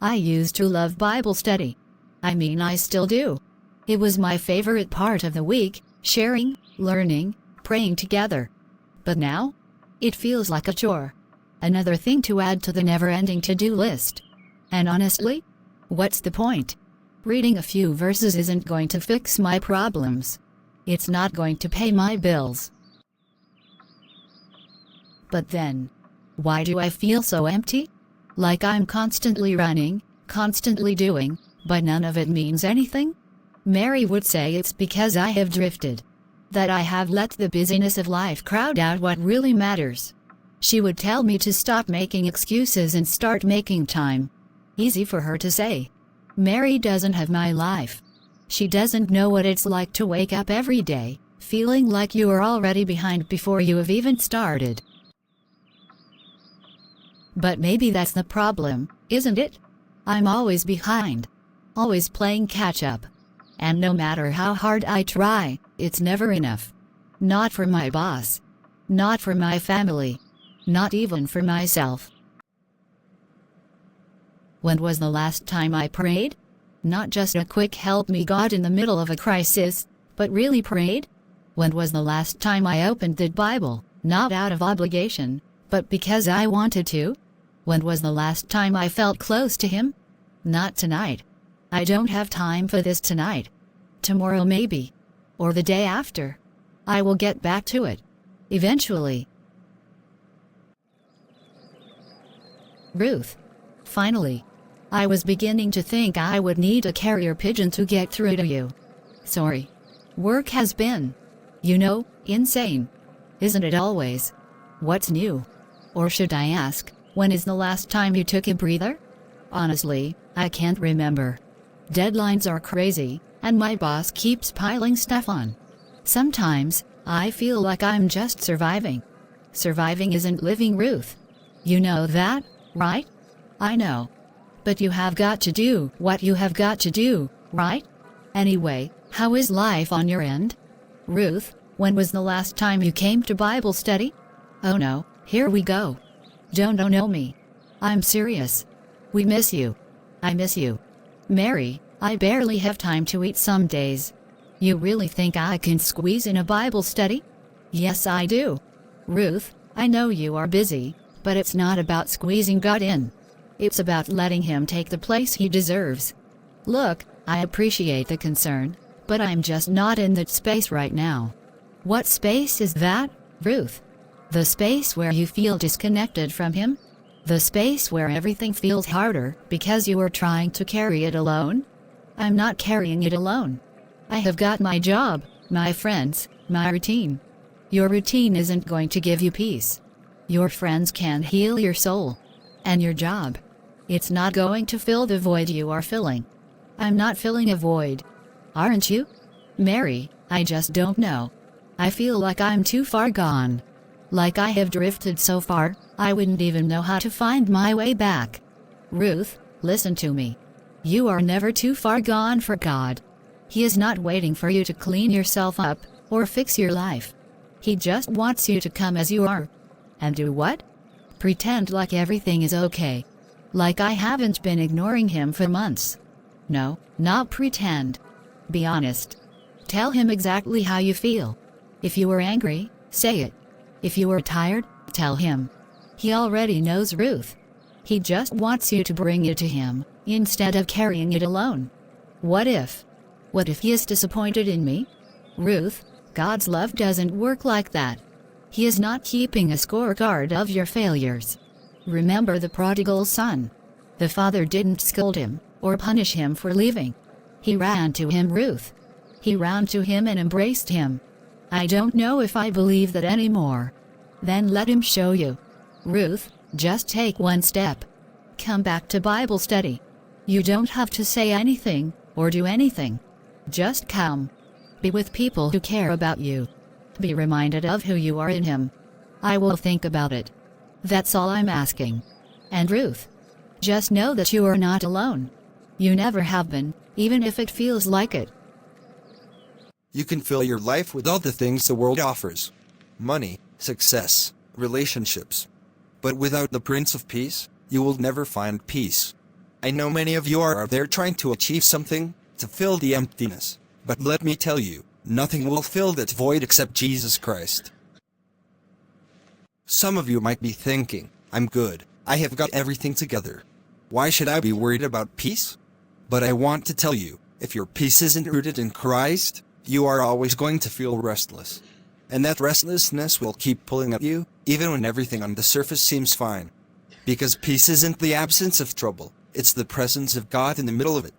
I used to love Bible study. I mean, I still do. It was my favorite part of the week, sharing, learning, praying together. But now? It feels like a chore. Another thing to add to the never-ending to-do list. And honestly, what's the point? Reading a few verses isn't going to fix my problems. It's not going to pay my bills. But then, why do I feel so empty? Like I'm constantly running, constantly doing, but none of it means anything? Mary would say it's because I have drifted. That I have let the busyness of life crowd out what really matters. She would tell me to stop making excuses and start making time. Easy for her to say. Mary doesn't have my life. She doesn't know what it's like to wake up every day, feeling like you are already behind before you have even started. But maybe that's the problem, isn't it? I'm always behind. Always playing catch-up. And no matter how hard I try, it's never enough. Not for my boss. Not for my family. Not even for myself. When was the last time I prayed? Not just a quick help me God in the middle of a crisis, but really prayed? When was the last time I opened the Bible, not out of obligation, but because I wanted to? When was the last time I felt close to Him? Not tonight. I don't have time for this tonight. Tomorrow maybe. Or the day after. I will get back to it. Eventually. Ruth. Finally. I was beginning to think I would need a carrier pigeon to get through to you. Sorry. Work has been, insane. Isn't it always? What's new? Or should I ask, when is the last time you took a breather? Honestly, I can't remember. Deadlines are crazy, and my boss keeps piling stuff on. Sometimes, I feel like I'm just surviving. Surviving isn't living, Ruth. You know that, right? I know. But you have got to do what you have got to do, right? Anyway, how is life on your end? Ruth, when was the last time you came to Bible study? Oh no, here we go. Don't know me. I'm serious. We miss you. I miss you. Mary, I barely have time to eat some days. You really think I can squeeze in a Bible study? Yes, I do. Ruth, I know you are busy, but it's not about squeezing God in. It's about letting Him take the place He deserves. Look, I appreciate the concern, but I'm just not in that space right now. What space is that, Ruth? The space where you feel disconnected from Him? The space where everything feels harder because you are trying to carry it alone? I'm not carrying it alone. I have got my job, my friends, my routine. Your routine isn't going to give you peace. Your friends can heal your soul. And your job. It's not going to fill the void you are filling. I'm not filling a void. Aren't you? Mary, I just don't know. I feel like I'm too far gone. Like I have drifted so far, I wouldn't even know how to find my way back. Ruth, listen to me. You are never too far gone for God. He is not waiting for you to clean yourself up, or fix your life. He just wants you to come as you are. And do what? Pretend like everything is okay. Like I haven't been ignoring Him for months. No, not pretend. Be honest. Tell Him exactly how you feel. If you are angry, say it. If you are tired, tell Him. He already knows, Ruth. He just wants you to bring it to Him, instead of carrying it alone. What if He is disappointed in me? Ruth, God's love doesn't work like that. He is not keeping a scorecard of your failures. Remember the prodigal son. The father didn't scold him, or punish him for leaving. He ran to him, Ruth. He ran to him and embraced him. I don't know if I believe that anymore. Then let Him show you. Ruth, just take one step. Come back to Bible study. You don't have to say anything, or do anything. Just come. Be with people who care about you. Be reminded of who you are in Him. I will think about it. That's all I'm asking. And Ruth, just know that you are not alone. You never have been, even if it feels like it. You can fill your life with all the things the world offers. Money, success, relationships. But without the Prince of Peace, you will never find peace. I know many of you are out there trying to achieve something, to fill the emptiness. But let me tell you, nothing will fill that void except Jesus Christ. Some of you might be thinking, I'm good, I have got everything together. Why should I be worried about peace? But I want to tell you, if your peace isn't rooted in Christ, you are always going to feel restless. And that restlessness will keep pulling at you, even when everything on the surface seems fine. Because peace isn't the absence of trouble, it's the presence of God in the middle of it.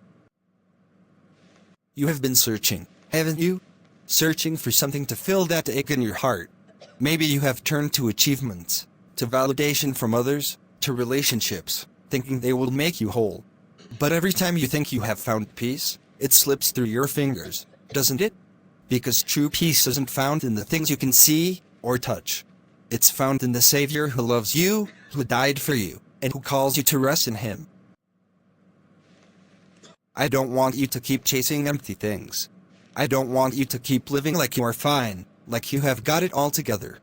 You have been searching, haven't you? Searching for something to fill that ache in your heart. Maybe you have turned to achievements, to validation from others, to relationships, thinking they will make you whole. But every time you think you have found peace, it slips through your fingers, doesn't it? Because true peace isn't found in the things you can see or touch. It's found in the Savior who loves you, who died for you, and who calls you to rest in Him. I don't want you to keep chasing empty things. I don't want you to keep living like you are fine, like you have got it all together.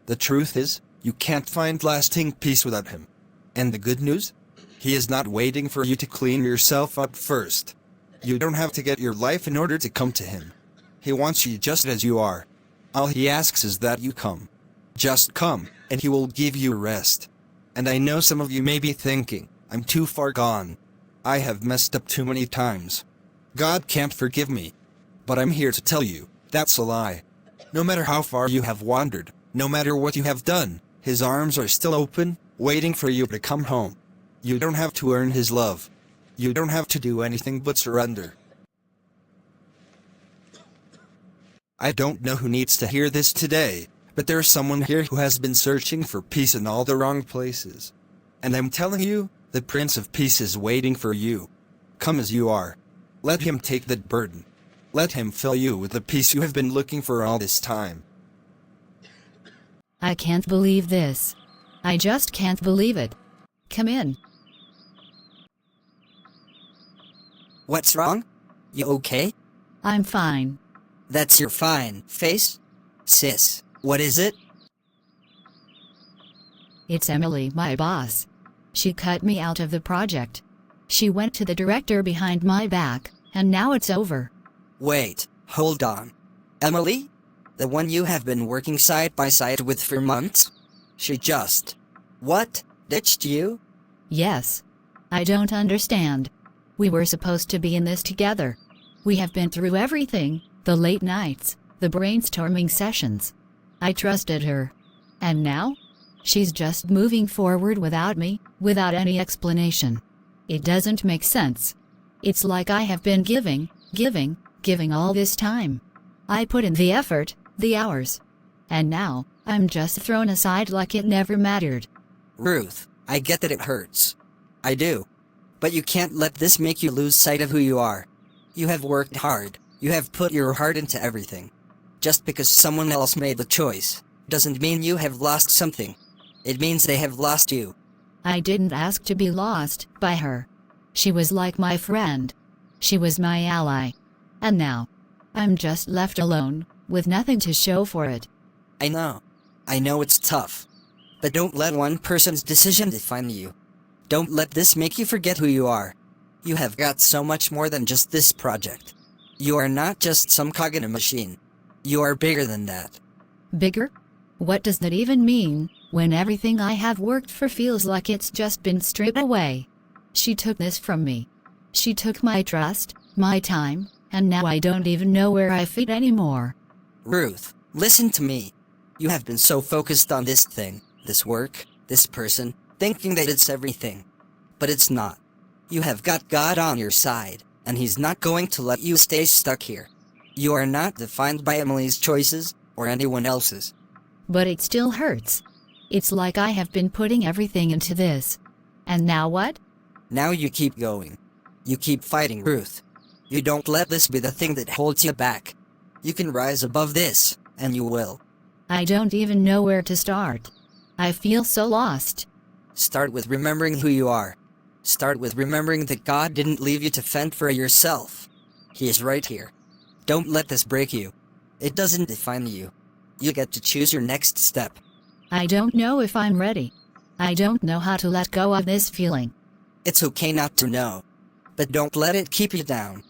The truth is, you can't find lasting peace without Him. And the good news? He is not waiting for you to clean yourself up first. You don't have to get your life in order to come to Him. He wants you just as you are. All He asks is that you come. Just come, and He will give you rest. And I know some of you may be thinking, I'm too far gone. I have messed up too many times. God can't forgive me. But I'm here to tell you, that's a lie. No matter how far you have wandered, no matter what you have done, His arms are still open, waiting for you to come home. You don't have to earn His love. You don't have to do anything but surrender. I don't know who needs to hear this today, but there's someone here who has been searching for peace in all the wrong places. And I'm telling you, the Prince of Peace is waiting for you. Come as you are. Let Him take that burden. Let Him fill you with the peace you have been looking for all this time. I can't believe this. I just can't believe it. Come in. What's wrong? You okay? I'm fine. That's your fine face? Sis, what is it? It's Emily, my boss. She cut me out of the project. She went to the director behind my back, and now it's over. Wait, hold on. Emily? The one you have been working side by side with for months? She just... What? Ditched you? Yes. I don't understand. We were supposed to be in this together. We have been through everything, the late nights, the brainstorming sessions. I trusted her. And now? She's just moving forward without me, without any explanation. It doesn't make sense. It's like I have been giving all this time. I put in the effort, the hours. And now, I'm just thrown aside like it never mattered. Ruth, I get that it hurts. I do. But you can't let this make you lose sight of who you are. You have worked hard. You have put your heart into everything. Just because someone else made the choice, doesn't mean you have lost something. It means they have lost you. I didn't ask to be lost by her. She was like my friend. She was my ally. And now, I'm just left alone, with nothing to show for it. I know it's tough. But don't let one person's decision define you. Don't let this make you forget who you are. You have got so much more than just this project. You are not just some cog in a machine. You are bigger than that. Bigger? What does that even mean, when everything I have worked for feels like it's just been stripped away? She took this from me. She took my trust, my time, and now I don't even know where I fit anymore. Ruth, listen to me. You have been so focused on this thing, this work, this person, thinking that it's everything. But it's not. You have got God on your side, and He's not going to let you stay stuck here. You are not defined by Emily's choices, or anyone else's. But it still hurts. It's like I have been putting everything into this. And now what? Now you keep going. You keep fighting, Ruth. You don't let this be the thing that holds you back. You can rise above this, and you will. I don't even know where to start. I feel so lost. Start with remembering who you are. Start with remembering that God didn't leave you to fend for yourself. He is right here. Don't let this break you. It doesn't define you. You get to choose your next step. I don't know if I'm ready. I don't know how to let go of this feeling. It's okay not to know. But don't let it keep you down.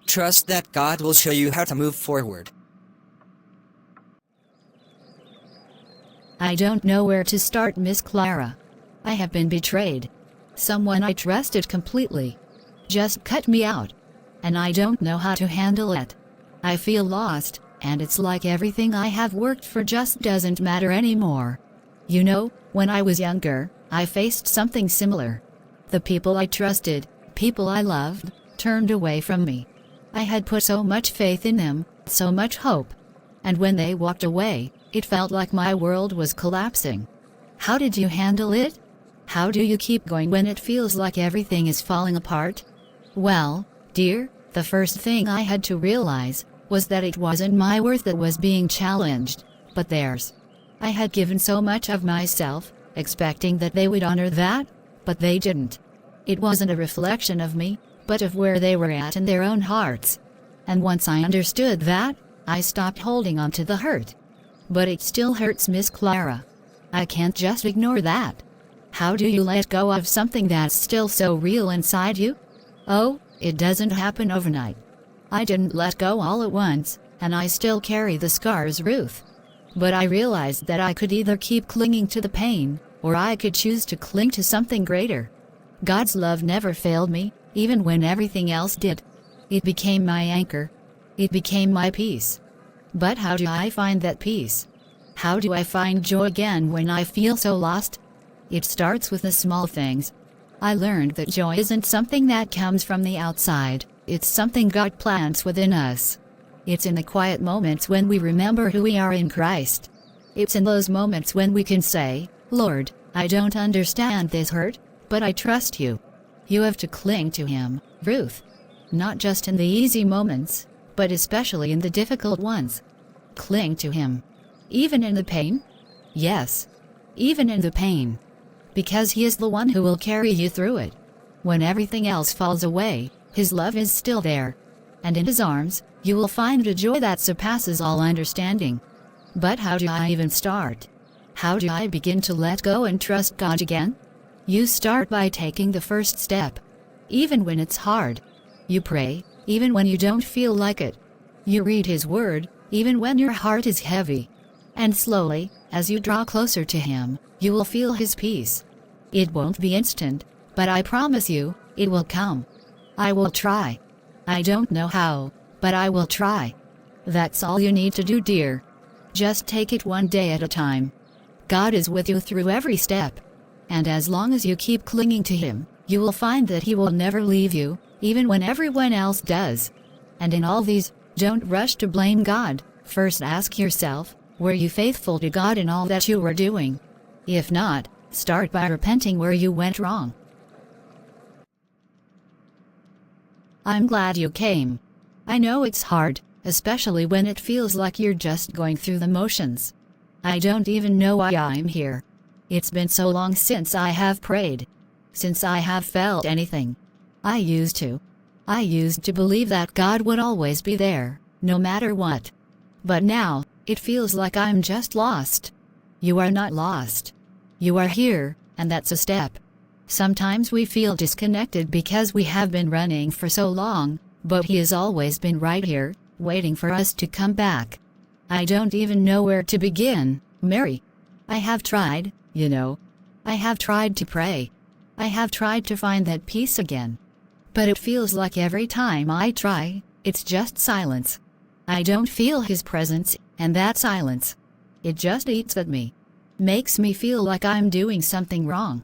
Trust that God will show you how to move forward. I don't know where to start, Miss Clara. I have been betrayed. Someone I trusted completely just cut me out. And I don't know how to handle it. I feel lost, and it's like everything I have worked for just doesn't matter anymore. You know, when I was younger, I faced something similar. The people I trusted, people I loved, turned away from me. I had put so much faith in them, so much hope. And when they walked away, it felt like my world was collapsing. How did you handle it? How do you keep going when it feels like everything is falling apart? Well, dear, the first thing I had to realize was that it wasn't my worth that was being challenged, but theirs. I had given so much of myself, expecting that they would honor that, but they didn't. It wasn't a reflection of me, but of where they were at in their own hearts. And once I understood that, I stopped holding on to the hurt. But it still hurts, Miss Clara. I can't just ignore that. How do you let go of something that's still so real inside you? Oh, it doesn't happen overnight. I didn't let go all at once, and I still carry the scars, Ruth. But I realized that I could either keep clinging to the pain, or I could choose to cling to something greater. God's love never failed me, even when everything else did. It became my anchor. It became my peace. But how do I find that peace? How do I find joy again when I feel so lost? It starts with the small things. I learned that joy isn't something that comes from the outside, it's something God plants within us. It's in the quiet moments when we remember who we are in Christ. It's in those moments when we can say, Lord, I don't understand this hurt, but I trust you. You have to cling to Him, Ruth. Not just in the easy moments, but especially in the difficult ones. Cling to Him. Even in the pain? Yes. Even in the pain. Because He is the one who will carry you through it. When everything else falls away, His love is still there. And in His arms, you will find a joy that surpasses all understanding. But how do I even start? How do I begin to let go and trust God again? You start by taking the first step. Even when it's hard. You pray, even when you don't feel like it. You read His Word, even when your heart is heavy. And slowly, as you draw closer to Him, you will feel His peace. It won't be instant, but I promise you, it will come. I will try. I don't know how, but I will try. That's all you need to do, dear. Just take it one day at a time. God is with you through every step. And as long as you keep clinging to Him, you will find that He will never leave you, even when everyone else does. And in all these, don't rush to blame God. First ask yourself, were you faithful to God in all that you were doing? If not, start by repenting where you went wrong. I'm glad you came. I know it's hard, especially when it feels like you're just going through the motions. I don't even know why I'm here. It's been so long since I have prayed. Since I have felt anything. I used to believe that God would always be there, no matter what. But now, it feels like I'm just lost. You are not lost. You are here, and that's a step. Sometimes we feel disconnected because we have been running for so long, but He has always been right here, waiting for us to come back. I don't even know where to begin, Mary. I have tried, you know. I have tried to pray. I have tried to find that peace again. But it feels like every time I try, it's just silence. I don't feel His presence, and that silence. It just eats at me. Makes me feel like I'm doing something wrong.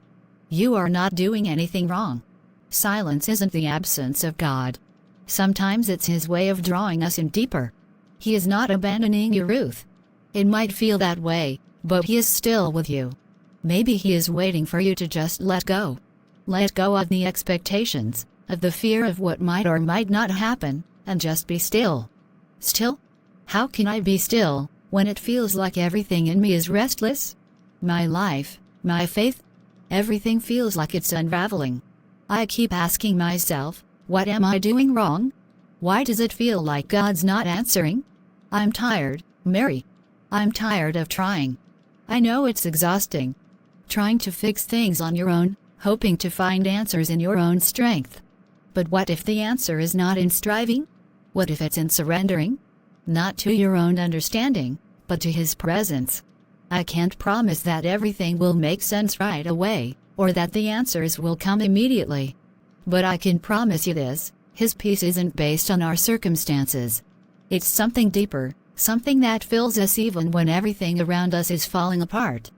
You are not doing anything wrong. Silence isn't the absence of God. Sometimes it's His way of drawing us in deeper. He is not abandoning you, Ruth. It might feel that way, but He is still with you. Maybe He is waiting for you to just let go. Let go of the expectations, of the fear of what might or might not happen, and just be still. Still? How can I be still, when it feels like everything in me is restless? My life, my faith, everything feels like it's unraveling. I keep asking myself, what am I doing wrong? Why does it feel like God's not answering? I'm tired, Mary. I'm tired of trying. I know it's exhausting. Trying to fix things on your own, hoping to find answers in your own strength. But what if the answer is not in striving? What if it's in surrendering? Not to your own understanding, but to His presence. I can't promise that everything will make sense right away, or that the answers will come immediately. But I can promise you this: His peace isn't based on our circumstances. It's something deeper, something that fills us even when everything around us is falling apart.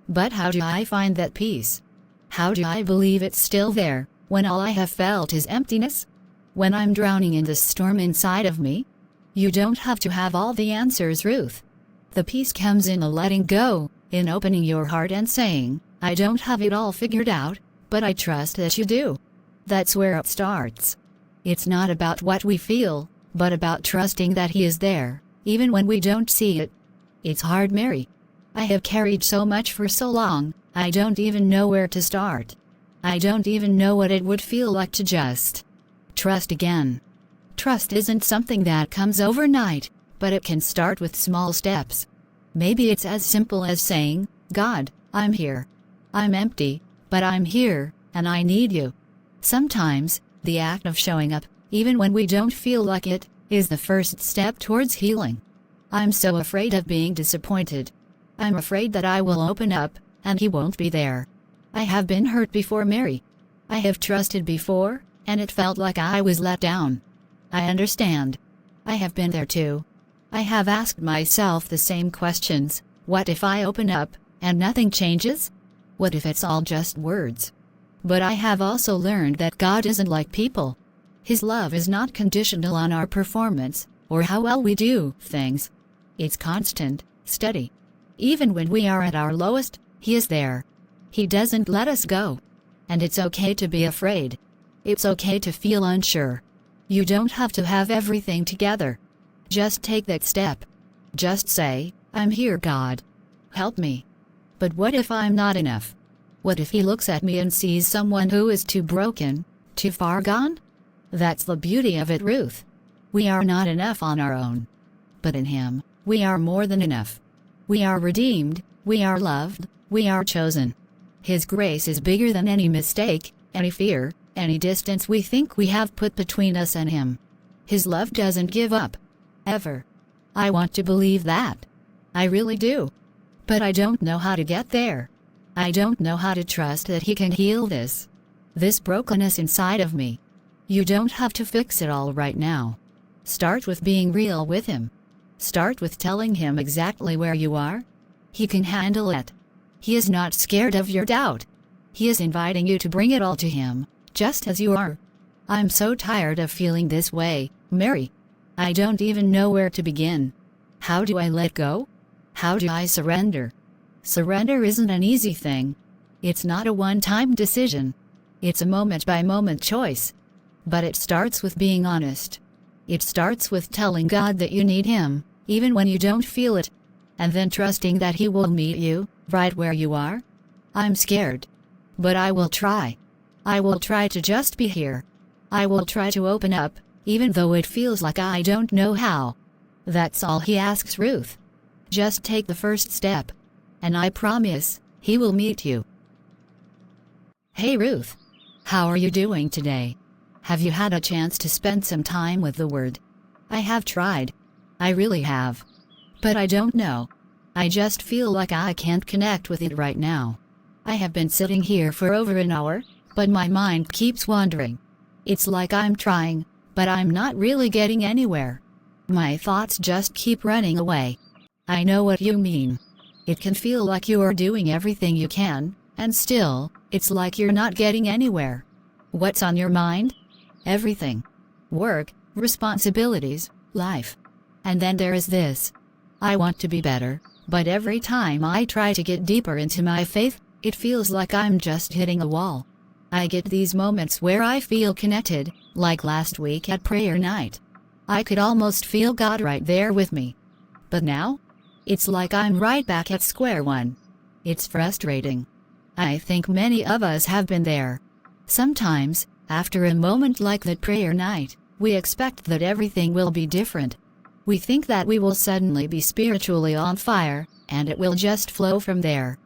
But how do I find that peace? How do I believe it's still there, when all I have felt is emptiness? When I'm drowning in the storm inside of me? You don't have to have all the answers, Ruth. The peace comes in a letting go, in opening your heart and saying, I don't have it all figured out, but I trust that you do. That's where it starts. It's not about what we feel, but about trusting that He is there, even when we don't see it. It's hard, Mary. I have carried so much for so long, I don't even know where to start. I don't even know what it would feel like to just trust again. Trust isn't something that comes overnight, but it can start with small steps. Maybe it's as simple as saying, God, I'm here. I'm empty, but I'm here, and I need you. Sometimes, the act of showing up, even when we don't feel like it, is the first step towards healing. I'm so afraid of being disappointed. I'm afraid that I will open up, and He won't be there. I have been hurt before, Mary. I have trusted before, and it felt like I was let down. I understand. I have been there too. I have asked myself the same questions. What if I open up, and nothing changes? What if it's all just words? But I have also learned that God isn't like people. His love is not conditional on our performance, or how well we do things. It's constant, steady. Even when we are at our lowest, He is there. He doesn't let us go. And it's okay to be afraid. It's okay to feel unsure. You don't have to have everything together. Just take that step. Just say, I'm here, God. Help me. But what if I'm not enough? What if He looks at me and sees someone who is too broken, too far gone? That's the beauty of it, Ruth. We are not enough on our own. But in Him, we are more than enough. We are redeemed, we are loved, we are chosen. His grace is bigger than any mistake, any fear, any distance we think we have put between us and Him. His love doesn't give up. Ever. I want to believe that. I really do. But I don't know how to get there. I don't know how to trust that He can heal this brokenness inside of me. You don't have to fix it all right now. Start with being real with Him. Start with telling Him exactly where you are. He can handle it. He is not scared of your doubt. He is inviting you to bring it all to Him, just as you are. I'm so tired of feeling this way, Mary. I don't even know where to begin. How do I let go? How do I surrender? Surrender isn't an easy thing. It's not a one-time decision. It's a moment-by-moment choice. But it starts with being honest. It starts with telling God that you need Him, even when you don't feel it, and then trusting that He will meet you, right where you are. I'm scared. But I will try. I will try to just be here. I will try to open up, even though it feels like I don't know how. That's all He asks, Ruth. Just take the first step. And I promise, He will meet you. Hey Ruth. How are you doing today? Have you had a chance to spend some time with the Word? I have tried. I really have. But I don't know. I just feel like I can't connect with it right now. I have been sitting here for over an hour, but my mind keeps wandering. It's like I'm trying, but I'm not really getting anywhere. My thoughts just keep running away. I know what you mean. It can feel like you are doing everything you can, and still, it's like you're not getting anywhere. What's on your mind? Everything. Work, responsibilities, life. And then there is this. I want to be better, but every time I try to get deeper into my faith, it feels like I'm just hitting a wall. I get these moments where I feel connected, like last week at prayer night. I could almost feel God right there with me. But now? It's like I'm right back at square one. It's frustrating. I think many of us have been there. Sometimes, after a moment like that prayer night, we expect that everything will be different. We think that we will suddenly be spiritually on fire, and it will just flow from there.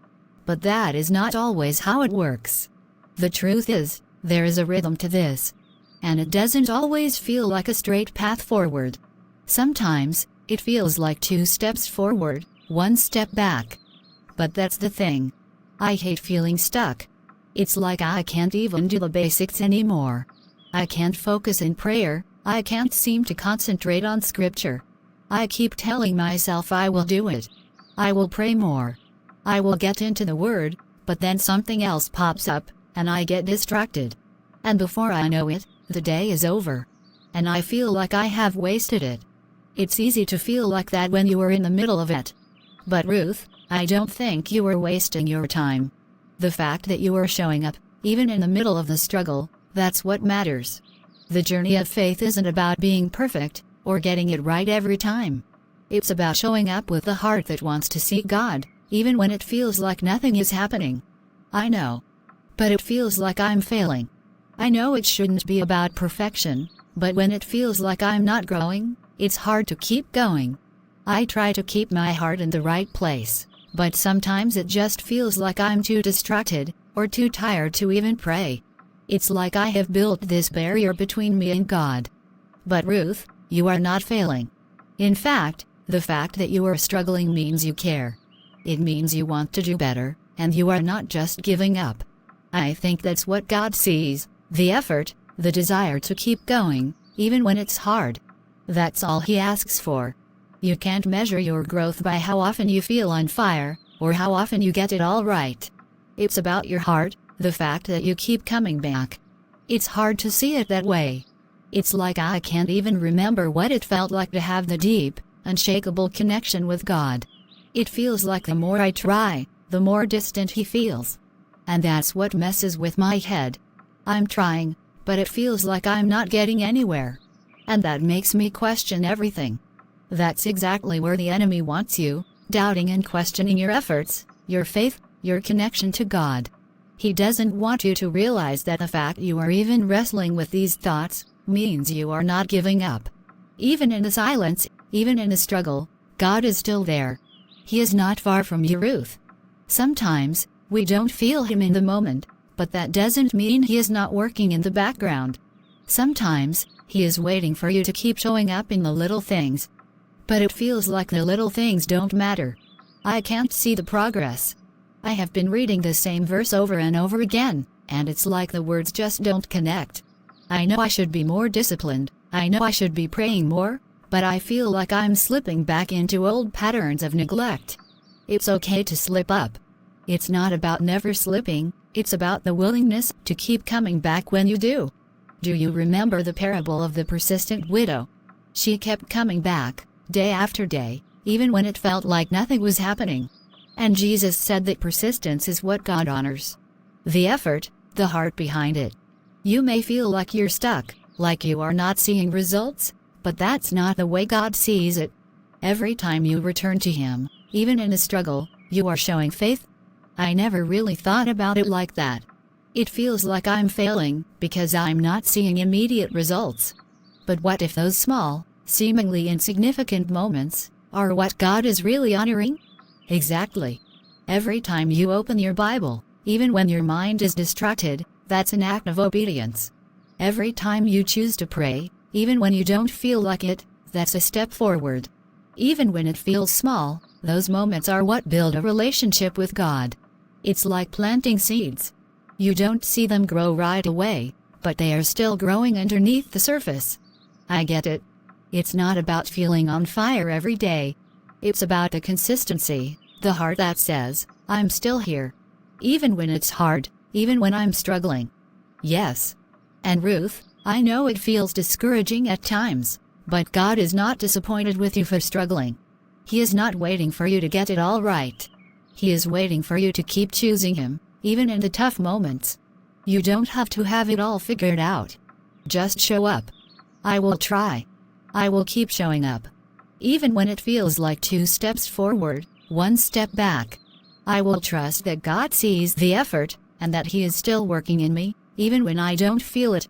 But that is not always how it works. The truth is, there is a rhythm to this. And it doesn't always feel like a straight path forward. Sometimes, it feels like 2 steps forward, 1 step back. But that's the thing. I hate feeling stuck. It's like I can't even do the basics anymore. I can't focus in prayer, I can't seem to concentrate on scripture. I keep telling myself I will do it. I will pray more. I will get into the Word, but then something else pops up, and I get distracted. And before I know it, the day is over. And I feel like I have wasted it. It's easy to feel like that when you are in the middle of it. But Ruth, I don't think you are wasting your time. The fact that you are showing up, even in the middle of the struggle, that's what matters. The journey of faith isn't about being perfect, or getting it right every time. It's about showing up with a heart that wants to seek God, even when it feels like nothing is happening. I know. But it feels like I'm failing. I know it shouldn't be about perfection, but when it feels like I'm not growing, it's hard to keep going. I try to keep my heart in the right place, but sometimes it just feels like I'm too distracted, or too tired to even pray. It's like I have built this barrier between me and God. But Ruth, you are not failing. In fact, the fact that you are struggling means you care. It means you want to do better, and you are not just giving up. I think that's what God sees, the effort, the desire to keep going, even when it's hard. That's all He asks for. You can't measure your growth by how often you feel on fire, or how often you get it all right. It's about your heart, the fact that you keep coming back. It's hard to see it that way. It's like I can't even remember what it felt like to have the deep, unshakable connection with God. It feels like the more I try, the more distant He feels. And that's what messes with my head. I'm trying, but it feels like I'm not getting anywhere. And that makes me question everything. That's exactly where the enemy wants you, doubting and questioning your efforts, your faith, your connection to God. He doesn't want you to realize that the fact you are even wrestling with these thoughts means you are not giving up. Even in the silence, even in the struggle, God is still there. He is not far from you, Ruth. Sometimes, we don't feel Him in the moment, but that doesn't mean He is not working in the background. Sometimes, He is waiting for you to keep showing up in the little things. But it feels like the little things don't matter. I can't see the progress. I have been reading the same verse over and over again, and it's like the words just don't connect. I know I should be more disciplined, I know I should be praying more, but I feel like I'm slipping back into old patterns of neglect. It's okay to slip up. It's not about never slipping, it's about the willingness to keep coming back when you do. Do you remember the parable of the persistent widow? She kept coming back, day after day, even when it felt like nothing was happening. And Jesus said that persistence is what God honors. The effort, the heart behind it. You may feel like you're stuck, like you are not seeing results, but that's not the way God sees it. Every time you return to Him, even in a struggle, you are showing faith. I never really thought about it like that. It feels like I'm failing, because I'm not seeing immediate results. But what if those small, seemingly insignificant moments are what God is really honoring? Exactly. Every time you open your Bible, even when your mind is distracted, that's an act of obedience. Every time you choose to pray, even when you don't feel like it, that's a step forward. Even when it feels small, those moments are what build a relationship with God. It's like planting seeds. You don't see them grow right away, but they are still growing underneath the surface. I get it. It's not about feeling on fire every day. It's about the consistency, the heart that says, I'm still here. Even when it's hard, even when I'm struggling. Yes. And Ruth, I know it feels discouraging at times, but God is not disappointed with you for struggling. He is not waiting for you to get it all right. He is waiting for you to keep choosing Him, even in the tough moments. You don't have to have it all figured out. Just show up. I will try. I will keep showing up. Even when it feels like 2 steps forward, 1 step back. I will trust that God sees the effort, and that He is still working in me, even when I don't feel it.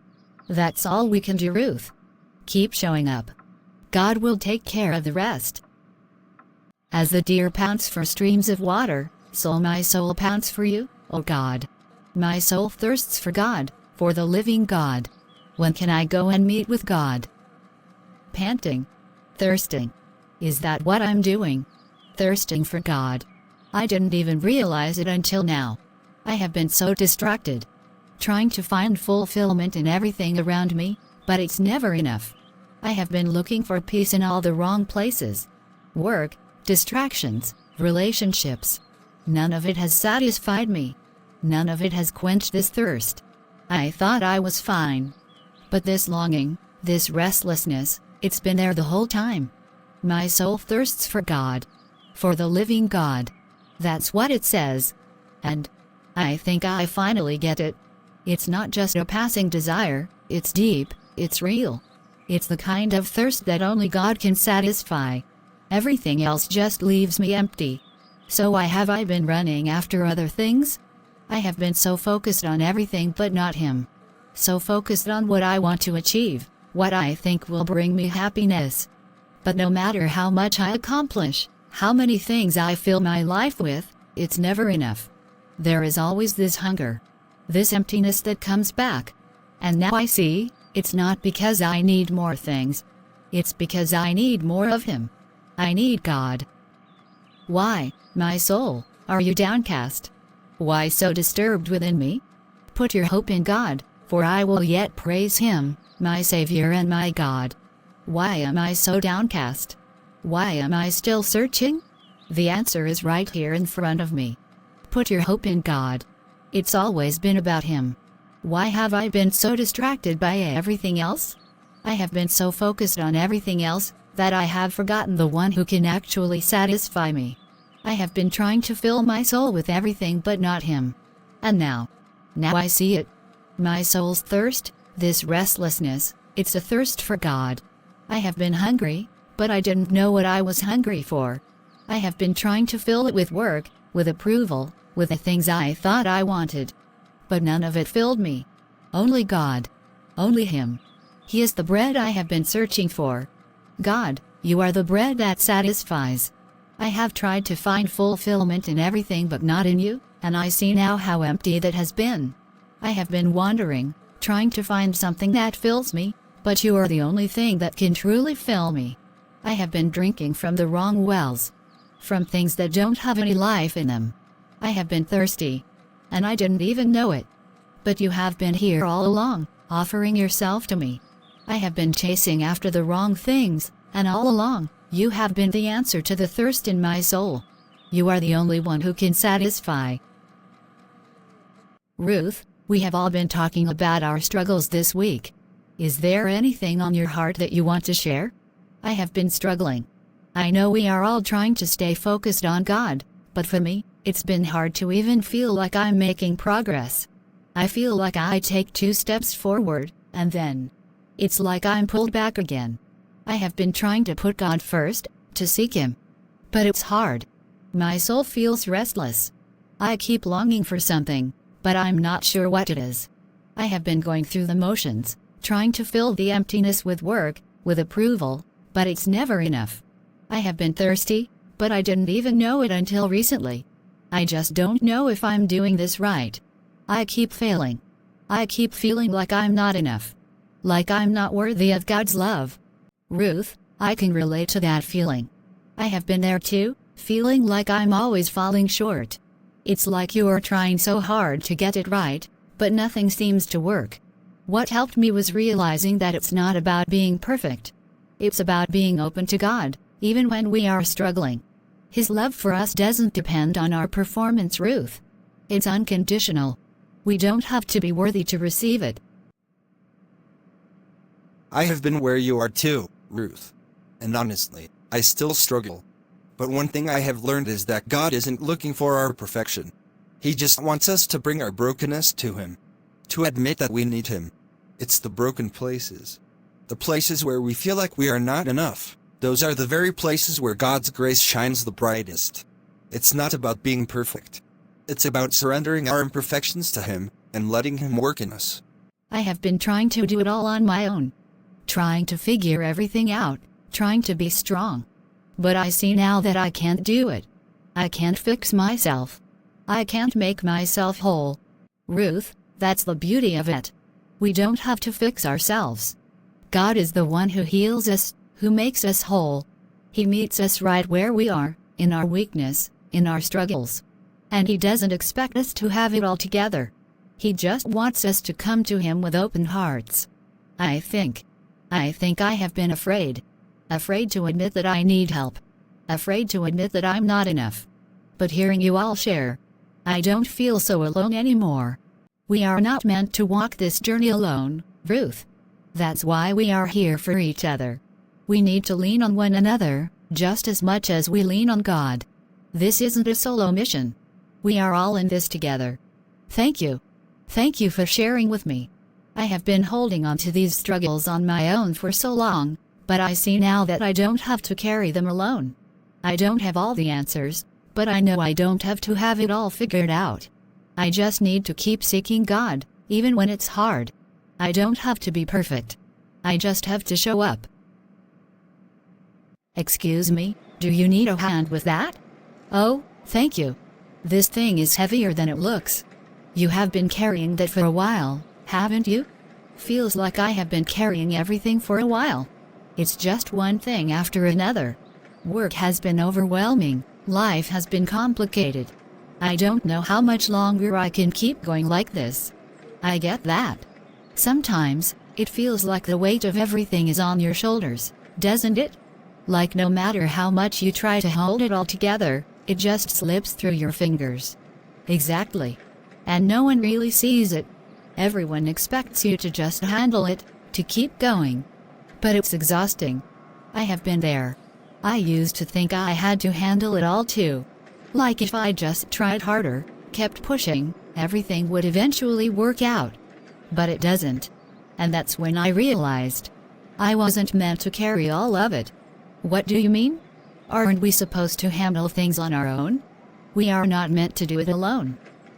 That's all we can do, Ruth. Keep showing up. God will take care of the rest. As the deer pants for streams of water, so my soul pants for you, O God. My soul thirsts for God, for the living God. When can I go and meet with God? Panting. Thirsting. Is that what I'm doing? Thirsting for God. I didn't even realize it until now. I have been so distracted, trying to find fulfillment in everything around me, but it's never enough. I have been looking for peace in all the wrong places. Work, distractions, relationships. None of it has satisfied me. None of it has quenched this thirst. I thought I was fine. But this longing, this restlessness, it's been there the whole time. My soul thirsts for God. For the living God. That's what it says. And I think I finally get it. It's not just a passing desire, it's deep, it's real. It's the kind of thirst that only God can satisfy. Everything else just leaves me empty. So why have I been running after other things? I have been so focused on everything but not Him. So focused on what I want to achieve, what I think will bring me happiness. But no matter how much I accomplish, how many things I fill my life with, it's never enough. There is always this hunger, this emptiness that comes back. And now I see, it's not because I need more things. It's because I need more of Him. I need God. Why, my soul, are you downcast? Why so disturbed within me? Put your hope in God, for I will yet praise Him, my Savior and my God. Why am I so downcast? Why am I still searching? The answer is right here in front of me. Put your hope in God. It's always been about Him. Why have I been so distracted by everything else? I have been so focused on everything else, that I have forgotten the one who can actually satisfy me. I have been trying to fill my soul with everything but not Him. And now I see it. My soul's thirst, this restlessness, it's a thirst for God. I have been hungry, but I didn't know what I was hungry for. I have been trying to fill it with work, with approval, with the things I thought I wanted. But none of it filled me. Only God. Only Him. He is the bread I have been searching for. God, you are the bread that satisfies. I have tried to find fulfillment in everything but not in you, and I see now how empty that has been. I have been wandering, trying to find something that fills me, but you are the only thing that can truly fill me. I have been drinking from the wrong wells, from things that don't have any life in them. I have been thirsty, and I didn't even know it. But you have been here all along, offering yourself to me. I have been chasing after the wrong things, and all along, you have been the answer to the thirst in my soul. You are the only one who can satisfy. Ruth, we have all been talking about our struggles this week. Is there anything on your heart that you want to share? I have been struggling. I know we are all trying to stay focused on God, but for me, it's been hard to even feel like I'm making progress. I feel like I take 2 steps forward, and then it's like I'm pulled back again. I have been trying to put God first, to seek Him. But it's hard. My soul feels restless. I keep longing for something, but I'm not sure what it is. I have been going through the motions, trying to fill the emptiness with work, with approval, but it's never enough. I have been thirsty, but I didn't even know it until recently. I just don't know if I'm doing this right. I keep failing. I keep feeling like I'm not enough. Like I'm not worthy of God's love. Ruth, I can relate to that feeling. I have been there too, feeling like I'm always falling short. It's like you are trying so hard to get it right, but nothing seems to work. What helped me was realizing that it's not about being perfect. It's about being open to God, even when we are struggling. His love for us doesn't depend on our performance, Ruth. It's unconditional. We don't have to be worthy to receive it. I have been where you are too, Ruth. And honestly, I still struggle. But one thing I have learned is that God isn't looking for our perfection. He just wants us to bring our brokenness to Him. To admit that we need Him. It's the broken places. The places where we feel like we are not enough. Those are the very places where God's grace shines the brightest. It's not about being perfect. It's about surrendering our imperfections to Him, and letting Him work in us. I have been trying to do it all on my own. Trying to figure everything out, trying to be strong. But I see now that I can't do it. I can't fix myself. I can't make myself whole. Ruth, that's the beauty of it. We don't have to fix ourselves. God is the one who heals us, who makes us whole. He meets us right where we are, in our weakness, in our struggles. And He doesn't expect us to have it all together. He just wants us to come to Him with open hearts. I think I have been afraid. Afraid to admit that I need help. Afraid to admit that I'm not enough. But hearing you all share, I don't feel so alone anymore. We are not meant to walk this journey alone, Ruth. That's why we are here for each other. We need to lean on one another, just as much as we lean on God. This isn't a solo mission. We are all in this together. Thank you. Thank you for sharing with me. I have been holding on to these struggles on my own for so long, but I see now that I don't have to carry them alone. I don't have all the answers, but I know I don't have to have it all figured out. I just need to keep seeking God, even when it's hard. I don't have to be perfect. I just have to show up. Excuse me, do you need a hand with that? Oh, thank you. This thing is heavier than it looks. You have been carrying that for a while, haven't you? Feels like I have been carrying everything for a while. It's just one thing after another. Work has been overwhelming, life has been complicated. I don't know how much longer I can keep going like this. I get that. Sometimes, it feels like the weight of everything is on your shoulders, doesn't it? Like no matter how much you try to hold it all together, it just slips through your fingers. Exactly. And no one really sees it. Everyone expects you to just handle it, to keep going. But it's exhausting. I have been there. I used to think I had to handle it all too. Like if I just tried harder, kept pushing, everything would eventually work out. But it doesn't. And that's when I realized I wasn't meant to carry all of it. What do you mean? Aren't we supposed to handle things on our own? We are not meant to do it alone.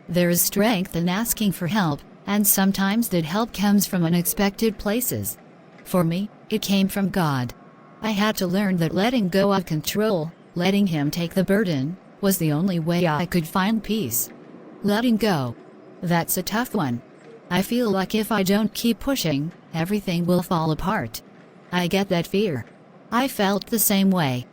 There is strength in asking for help, and sometimes that help comes from unexpected places. For me, it came from God. I had to learn that letting go of control, letting Him take the burden, was the only way I could find peace. Letting go. That's a tough one. I feel like if I don't keep pushing, everything will fall apart. I get that fear. I felt the same way.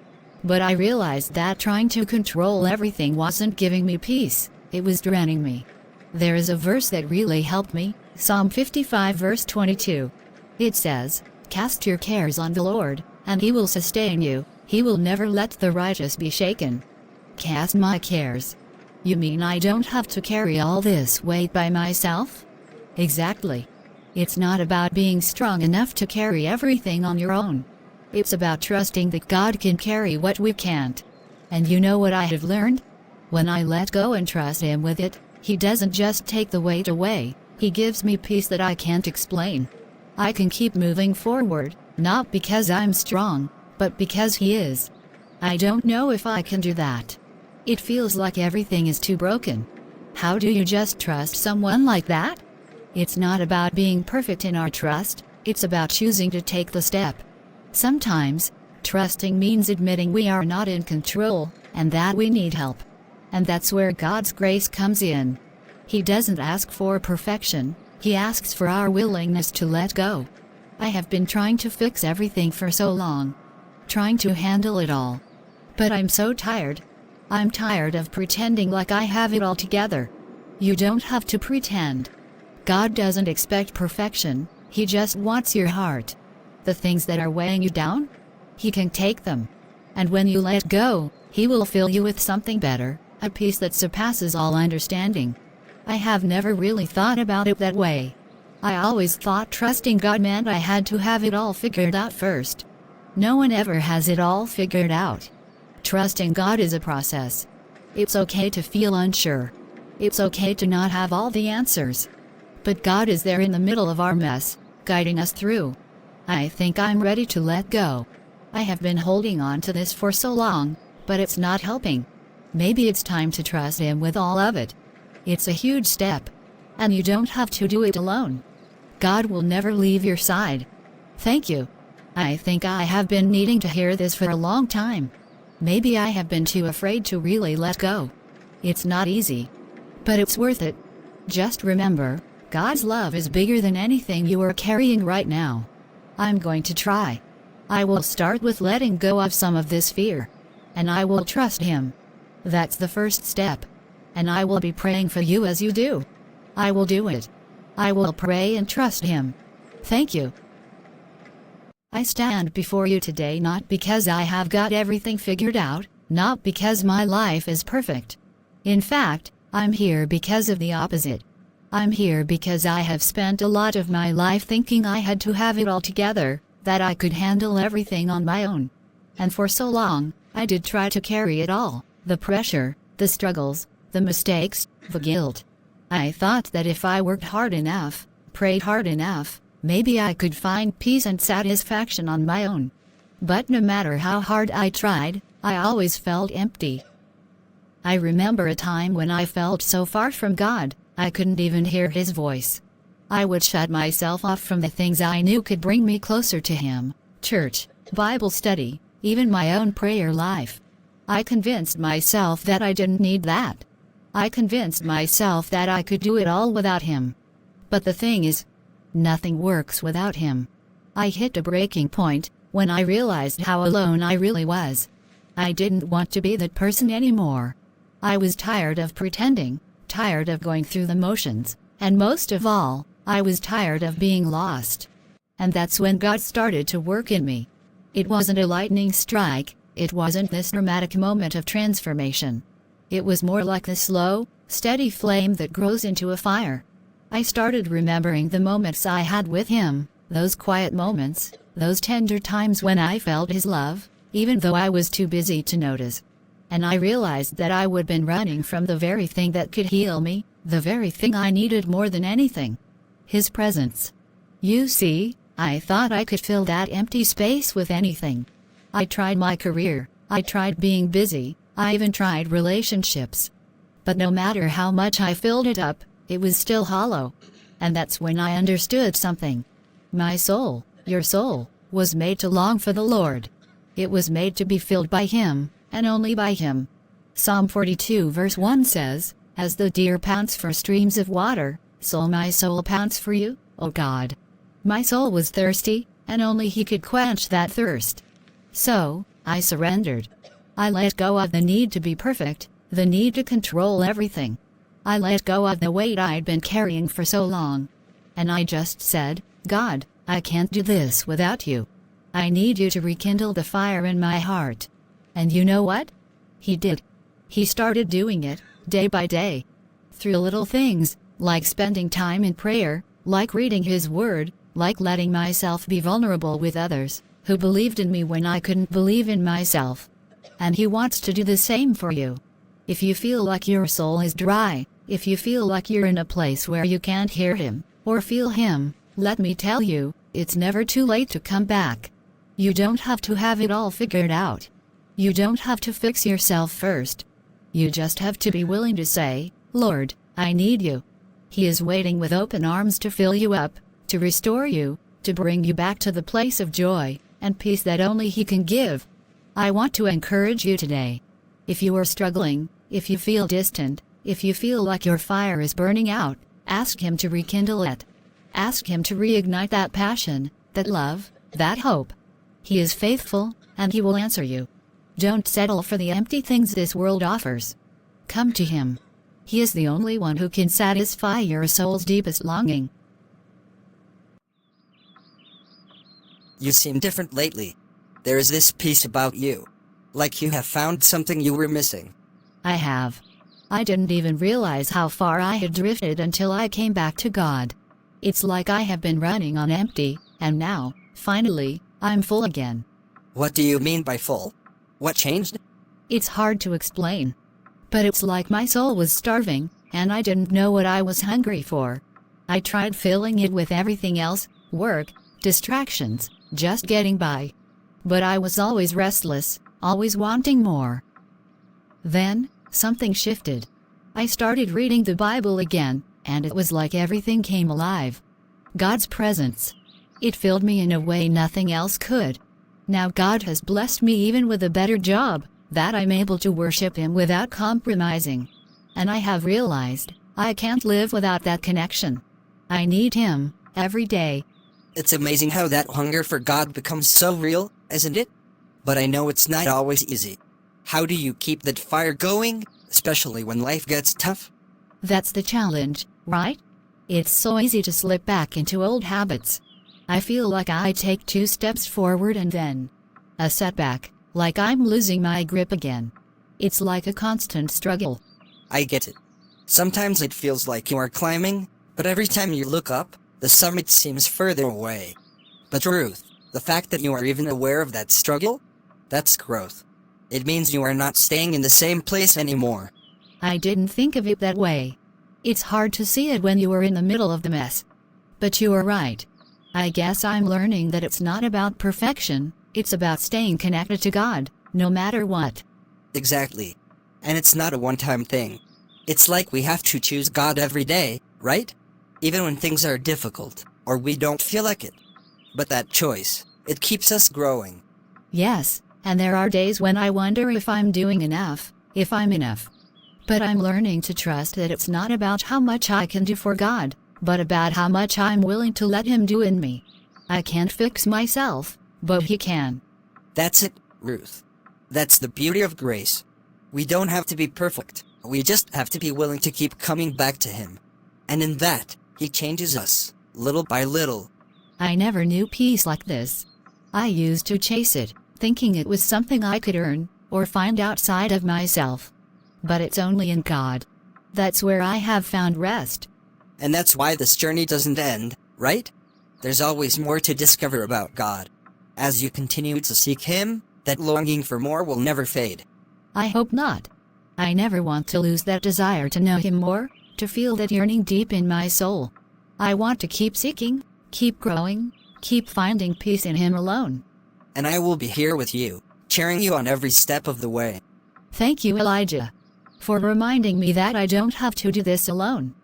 But I realized that trying to control everything wasn't giving me peace, it was draining me. There is a verse that really helped me, Psalm 55 verse 22. It says, "Cast your cares on the Lord, and He will sustain you, He will never let the righteous be shaken." Cast my cares. You mean I don't have to carry all this weight by myself? Exactly. It's not about being strong enough to carry everything on your own. It's about trusting that God can carry what we can't. And you know what I have learned? When I let go and trust Him with it, He doesn't just take the weight away, He gives me peace that I can't explain. I can keep moving forward, not because I'm strong, but because He is. I don't know if I can do that. It feels like everything is too broken. How do you just trust someone like that? It's not about being perfect in our trust, it's about choosing to take the step. Sometimes, trusting means admitting we are not in control, and that we need help. And that's where God's grace comes in. He doesn't ask for perfection, He asks for our willingness to let go. I have been trying to fix everything for so long. Trying to handle it all. But I'm so tired. I'm tired of pretending like I have it all together. You don't have to pretend. God doesn't expect perfection, He just wants your heart. The things that are weighing you down? He can take them. And when you let go, He will fill you with something better, a peace that surpasses all understanding. I have never really thought about it that way. I always thought trusting God meant I had to have it all figured out first. No one ever has it all figured out. Trusting God is a process. It's okay to feel unsure. It's okay to not have all the answers. But God is there in the middle of our mess, guiding us through. I think I'm ready to let go. I have been holding on to this for so long, but it's not helping. Maybe it's time to trust Him with all of it. It's a huge step. And you don't have to do it alone. God will never leave your side. Thank you. I think I have been needing to hear this for a long time. Maybe I have been too afraid to really let go. It's not easy. But it's worth it. Just remember, God's love is bigger than anything you are carrying right now. I'm going to try. I will start with letting go of some of this fear. And I will trust Him. That's the first step. And I will be praying for you as you do. I will do it. I will pray and trust Him. Thank you. I stand before you today not because I have got everything figured out, not because my life is perfect. In fact, I'm here because of the opposite. I'm here because I have spent a lot of my life thinking I had to have it all together, that I could handle everything on my own. And for so long, I did try to carry it all, the pressure, the struggles, the mistakes, the guilt. I thought that if I worked hard enough, prayed hard enough, maybe I could find peace and satisfaction on my own. But no matter how hard I tried, I always felt empty. I remember a time when I felt so far from God, I couldn't even hear His voice. I would shut myself off from the things I knew could bring me closer to Him: church, Bible study, even my own prayer life. I convinced myself that I didn't need that. I convinced myself that I could do it all without Him. But the thing is, nothing works without Him. I hit a breaking point when I realized how alone I really was. I didn't want to be that person anymore. I was tired of pretending, tired of going through the motions, and most of all, I was tired of being lost. And that's when God started to work in me. It wasn't a lightning strike, it wasn't this dramatic moment of transformation. It was more like the slow, steady flame that grows into a fire. I started remembering the moments I had with Him, those quiet moments, those tender times when I felt His love, even though I was too busy to notice. And I realized that I would been running from the very thing that could heal me, the very thing I needed more than anything: His presence. You see, I thought I could fill that empty space with anything. I tried my career, I tried being busy, I even tried relationships. But no matter how much I filled it up, it was still hollow. And that's when I understood something. My soul, your soul, was made to long for the Lord. It was made to be filled by Him, and only by Him. Psalm 42 verse 1 says, "As the deer pants for streams of water, so my soul pants for you, O God." My soul was thirsty, and only He could quench that thirst. So, I surrendered. I let go of the need to be perfect, the need to control everything. I let go of the weight I'd been carrying for so long. And I just said, "God, I can't do this without you. I need you to rekindle the fire in my heart." And you know what? He did. He started doing it, day by day. Through little things, like spending time in prayer, like reading His Word, like letting myself be vulnerable with others, who believed in me when I couldn't believe in myself. And He wants to do the same for you. If you feel like your soul is dry, if you feel like you're in a place where you can't hear Him, or feel Him, let me tell you, it's never too late to come back. You don't have to have it all figured out. You don't have to fix yourself first. You just have to be willing to say, "Lord, I need you." He is waiting with open arms to fill you up, to restore you, to bring you back to the place of joy and peace that only He can give. I want to encourage you today. If you are struggling, if you feel distant, if you feel like your fire is burning out, ask Him to rekindle it. Ask Him to reignite that passion, that love, that hope. He is faithful, and He will answer you. Don't settle for the empty things this world offers. Come to Him. He is the only one who can satisfy your soul's deepest longing. You seem different lately. There is this peace about you. Like you have found something you were missing. I have. I didn't even realize how far I had drifted until I came back to God. It's like I have been running on empty, and now, finally, I'm full again. What do you mean by full? What changed? It's hard to explain. But it's like my soul was starving, and I didn't know what I was hungry for. I tried filling it with everything else, work, distractions, just getting by. But I was always restless, always wanting more. Then, something shifted. I started reading the Bible again, and it was like everything came alive. God's presence. It filled me in a way nothing else could. Now God has blessed me even with a better job, that I'm able to worship Him without compromising. And I have realized, I can't live without that connection. I need Him, every day. It's amazing how that hunger for God becomes so real, isn't it? But I know it's not always easy. How do you keep that fire going, especially when life gets tough? That's the challenge, right? It's so easy to slip back into old habits. I feel like I take 2 steps forward and then a setback, like I'm losing my grip again. It's like a constant struggle. I get it. Sometimes it feels like you are climbing, but every time you look up, the summit seems further away. But truth, the fact that you are even aware of that struggle, that's growth. It means you are not staying in the same place anymore. I didn't think of it that way. It's hard to see it when you are in the middle of the mess. But you are right. I guess I'm learning that it's not about perfection, it's about staying connected to God, no matter what. Exactly. And it's not a one-time thing. It's like we have to choose God every day, right? Even when things are difficult, or we don't feel like it. But that choice, it keeps us growing. Yes, and there are days when I wonder if I'm doing enough, if I'm enough. But I'm learning to trust that it's not about how much I can do for God, but about how much I'm willing to let Him do in me. I can't fix myself, but He can. That's it, Ruth. That's the beauty of grace. We don't have to be perfect. We just have to be willing to keep coming back to Him. And in that, He changes us, little by little. I never knew peace like this. I used to chase it, thinking it was something I could earn, or find outside of myself. But it's only in God. That's where I have found rest. And that's why this journey doesn't end, right? There's always more to discover about God. As you continue to seek Him, that longing for more will never fade. I hope not. I never want to lose that desire to know Him more, to feel that yearning deep in my soul. I want to keep seeking, keep growing, keep finding peace in Him alone. And I will be here with you, cheering you on every step of the way. Thank you, Elijah, for reminding me that I don't have to do this alone.